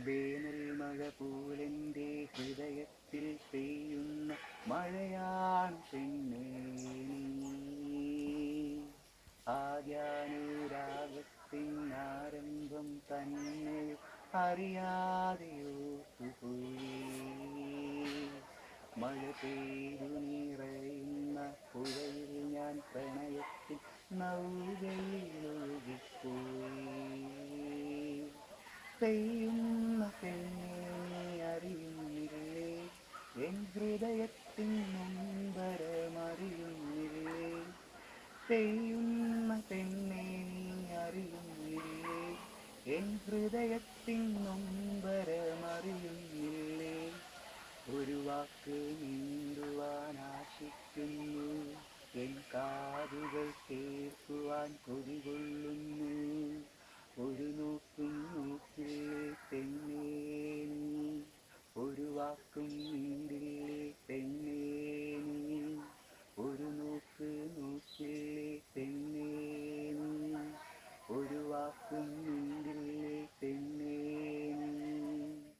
വേനൽ മഴ പോലെൻ്റെ ഹൃദയത്തിൽ പെയ്യുന്ന മഴയാണ് പെണ്ണേ നീ. ആദ്യാനുരാഗത്തിൻ ആരംഭം തന്നെയോ അറിയാതെയോ പോയി. മഴ പെയ്തു നിറയുന്ന പുഴയിൽ ഞാൻ പ്രണയത്തിൽ നൗകയിലൊഴുകിപ്പോയി. പെയ്യുന്ന പെണ്ണേ നീ അറിയുന്നില്ലേ, എൻ ഹൃദയത്തിൻ നൊമ്പരമറിയുന്നില്ലേ. പെയ്യുന്ന പെണ്ണേ നീ അറിയുന്നില്ലേ, എൻ ഹൃദയത്തിൻ നൊമ്പരമറിയുന്നില്ലേ. ഒരു വാക്ക് നീണ്ടുവാൻ ആശിക്കുന്നു, എൻ കാതുകൾ കേൾക്കുവാൻ കൊതികൊള്ളുന്നു. ഒരു നോക്കും നോക്കില്ലേ പെണ്ണേ നീ, ഒരു വാക്കും